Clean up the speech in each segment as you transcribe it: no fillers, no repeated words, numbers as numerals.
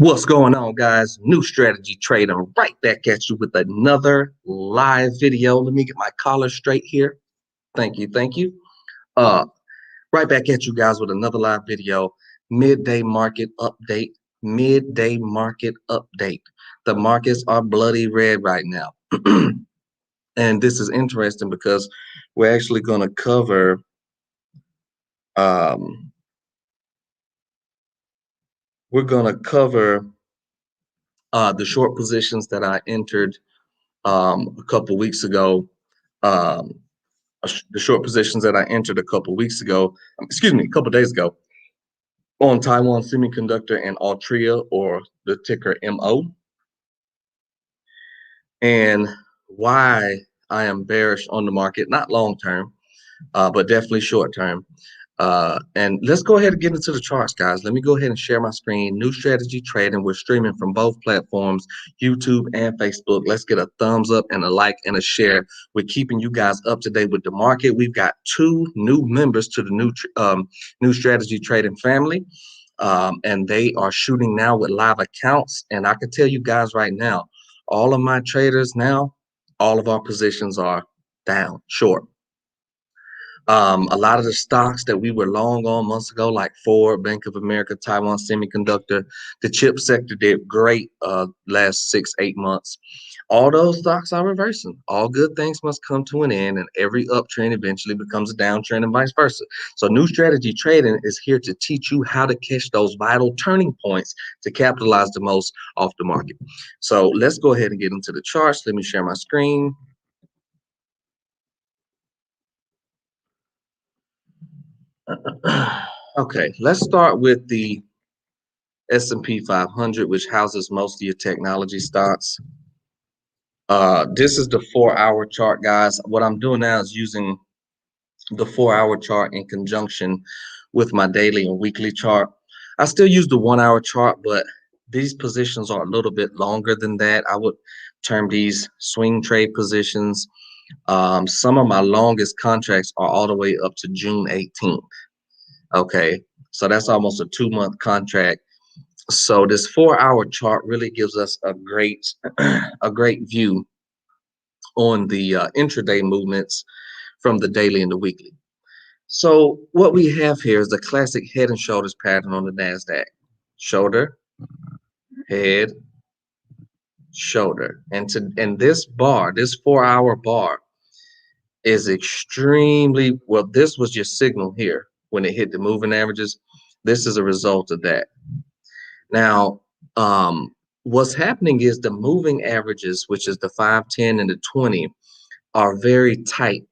What's going on, guys? New strategy trading right back at you with another live video. Let me get my collar straight here. Thank you, thank you. Uh, right back at you guys with another live video. Midday market update. Midday market update. The markets are bloody red right now, and this is interesting because we're actually going to cover. We're going to cover the short positions that I entered a couple weeks ago. Um, the short positions that I entered a couple weeks ago, a couple days ago, on Taiwan Semiconductor and Altria, or the ticker MO, and why I am bearish on the market, not long term, but definitely short term. And let's go ahead and get into the charts, guys. Let me go ahead and share my screen. New strategy trading. We're streaming from both platforms, YouTube and Facebook. Let's get a thumbs up and a like and a share. We're keeping you guys up to date with the market. We've got 2 new members to the new strategy trading family, and they are shooting now with live accounts. And I can tell you guys right now, all of my traders now, all of our positions are down short. A lot of the stocks that we were long on months ago, like Ford, Bank of America, Taiwan Semiconductor, the chip sector did great last 6-8 months. All those stocks are reversing. All good things must come to an end, and every uptrend eventually becomes a downtrend and vice versa. So new strategy trading is here to teach you how to catch those vital turning points to capitalize the most off the market. So let's go ahead and get into the charts. Let me share my screen. Okay, let's start with the S&P 500, which houses most of your technology stocks. This is the 4-hour chart, guys. What I'm doing now is using the 4-hour chart in conjunction with my daily and weekly chart. I still use the 1-hour chart, but these positions are a little bit longer than that. I would term these swing trade positions. Some of my longest contracts are all the way up to June 18th. Okay, so that's almost a 2-month contract. So this 4-hour chart really gives us a great view on the intraday movements from the daily and the weekly. So what we have here is the classic head and shoulders pattern on the NASDAQ. Shoulder, head, shoulder. And this bar, this 4-hour bar, is extremely well. This was your signal here when it hit the moving averages. This is a result of that. Now, what's happening is the moving averages, which is the 5, 10, and the 20, are very tight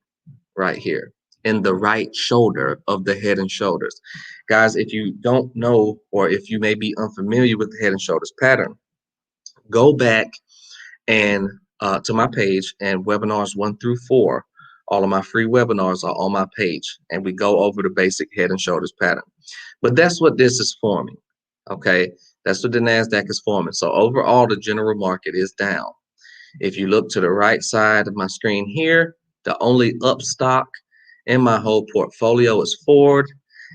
right here in the right shoulder of the head and shoulders. Guys, if you don't know, or if you may be unfamiliar with the head and shoulders pattern, go back and to my page, and webinars 1 through 4. All of my free webinars are on my page, and we go over the basic head and shoulders pattern. But that's what this is forming. Okay, that's what the NASDAQ is forming. So overall, the general market is down. If you look to the right side of my screen here, the only up stock in my whole portfolio is Ford,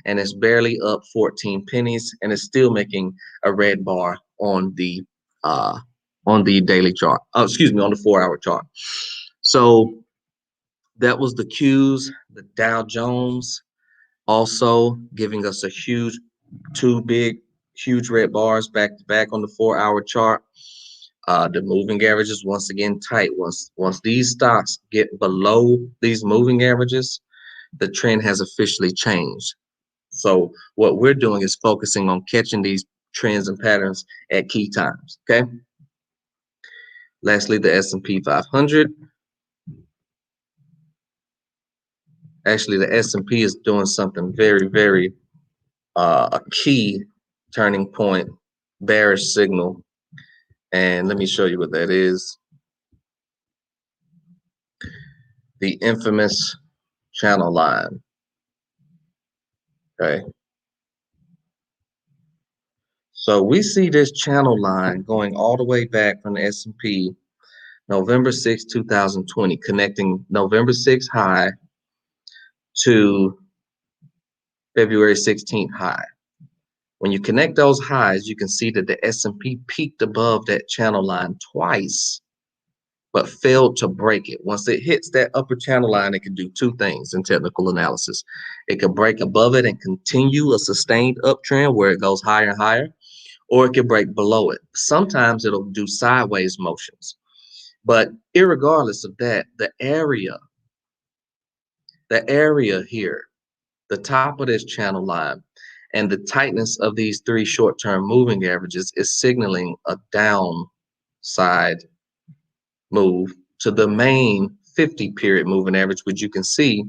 and it's barely up 14 pennies, and it's still making a red bar on the daily chart. Oh, excuse me, on the 4-hour chart. So that was the Qs, the Dow Jones, also giving us a huge, 2 big, huge red bars back to back on the 4-hour chart. The moving averages once again tight. Once these stocks get below these moving averages, the trend has officially changed. So what we're doing is focusing on catching these trends and patterns at key times. Okay. Lastly, the S&P 500. Actually, the S&P is doing something very, very a key turning point, bearish signal. And let me show you what that is. The infamous channel line. Okay. So we see this channel line going all the way back from the S&P, November 6, 2020, connecting November 6 high to February 16th high. When you connect those highs, you can see that the S&P peaked above that channel line twice, but failed to break it. Once it hits that upper channel line, it can do two things in technical analysis. It can break above it and continue a sustained uptrend where it goes higher and higher, or it can break below it. Sometimes it'll do sideways motions. But irregardless of that, the area here, the top of this channel line, and the tightness of these three short-term moving averages is signaling a downside move to the main 50-period moving average, which you can see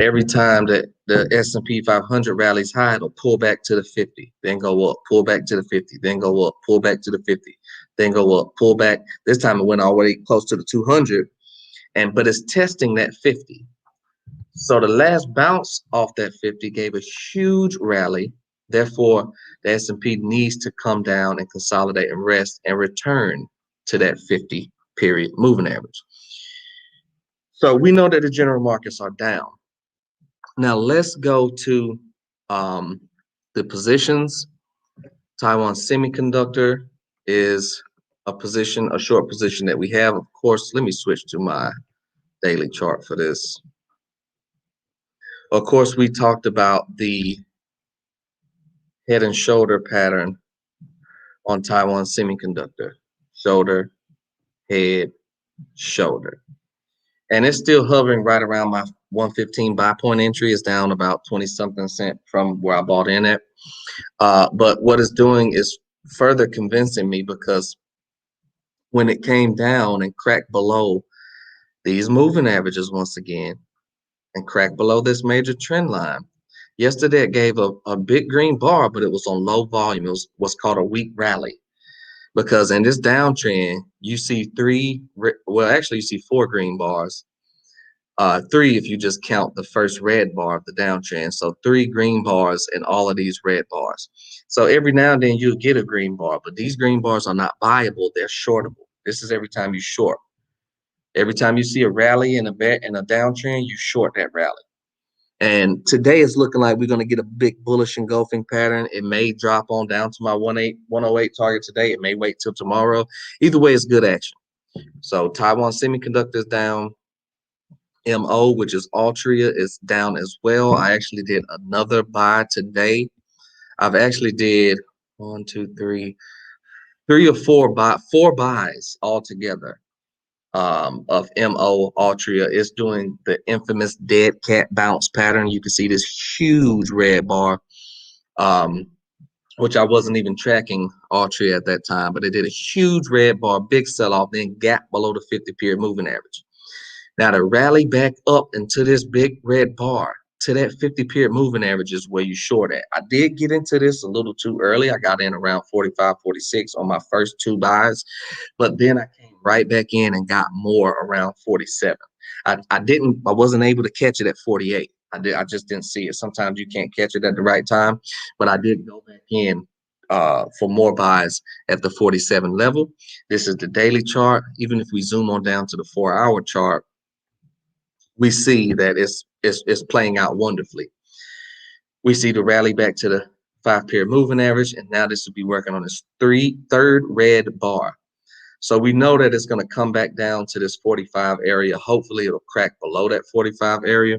every time that the S&P 500 rallies high, it'll pull back to the 50, then go up, pull back to the 50, then go up, pull back to the 50, then go up, pull back. This time it went all the way close to the 200, but it's testing that 50. So the last bounce off that 50 gave a huge rally. Therefore, the S&P needs to come down and consolidate and rest and return to that 50-period moving average. So we know that the general markets are down. Now let's go to the positions. Taiwan Semiconductor is a short position that we have. Of course, let me switch to my daily chart for this. Of course, we talked about the head and shoulder pattern on Taiwan Semiconductor. Shoulder, head, shoulder. And it's still hovering right around my 115 buy point entry. Is down about 20-something cent from where I bought in at. But what it's doing is further convincing me, because when it came down and cracked below these moving averages once again, and cracked below this major trend line. Yesterday, it gave a big green bar, but it was on low volume. It was what's called a weak rally, because in this downtrend, you see you see 4 green bars. 3 if you just count the first red bar of the downtrend. So 3 green bars and all of these red bars. So every now and then you'll get a green bar, but these green bars are not buyable. They're shortable. This is every time you short. Every time you see a rally and a downtrend, you short that rally. And today is looking like we're going to get a big bullish engulfing pattern. It may drop on down to my 108 target today. It may wait till tomorrow. Either way, it's good action. So Taiwan Semiconductor is down. MO, which is Altria, is down as well. I actually did another buy today. I've actually did 4 buys altogether. Of MO Altria. Is doing the infamous dead cat bounce pattern. You can see this huge red bar, which I wasn't even tracking Altria at that time, but it did a huge red bar, big sell-off, then gap below the 50-period moving average. Now to rally back up into this big red bar to that 50-period moving average is where you short at. I did get into this a little too early. I got in around 45, 46 on my first 2 buys, but then I came right back in and got more around 47. I wasn't able to catch it at 48. I just didn't see it. Sometimes you can't catch it at the right time, but I did go back in for more buys at the 47 level. This is the daily chart. Even if we zoom on down to the 4-hour chart, we see that it's playing out wonderfully. We see the rally back to the 5-period moving average, and now this will be working on its third red bar. So we know that it's going to come back down to this 45 area. Hopefully it'll crack below that 45 area.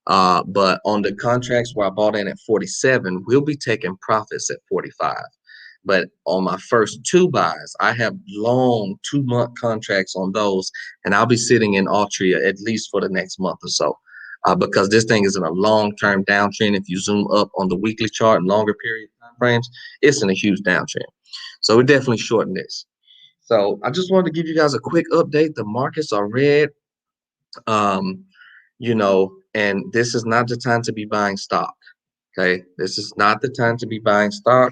But on the contracts where I bought in at 47, we'll be taking profits at 45. But on my first 2 buys, I have long 2-month contracts on those, and I'll be sitting in Altria at least for the next month or so, because this thing is in a long-term downtrend. If you zoom up on the weekly chart and longer period time frames, it's in a huge downtrend. So we're definitely shorting this. So I just wanted to give you guys a quick update. The markets are red, and this is not the time to be buying stock. Okay, this is not the time to be buying stock.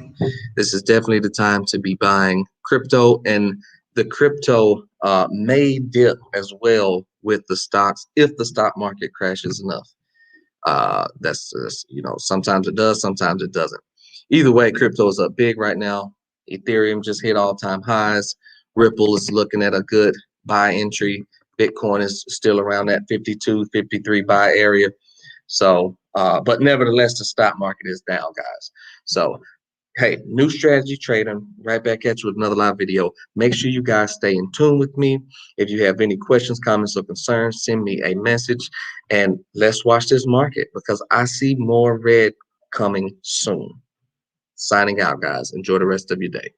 This is definitely the time to be buying crypto, and the crypto may dip as well with the stocks if the stock market crashes enough. That's just, sometimes it does, sometimes it doesn't. Either way, crypto is up big right now. Ethereum just hit all-time highs. Ripple is looking at a good buy entry. Bitcoin is still around that 52, 53 buy area. So But nevertheless, the stock market is down, guys. So hey, new strategy trading, right back at you with another live video. Make sure you guys stay in tune with me. If you have any questions, comments, or concerns, send me a message and let's watch this market because I see more red coming soon. Signing out, guys. Enjoy the rest of your day.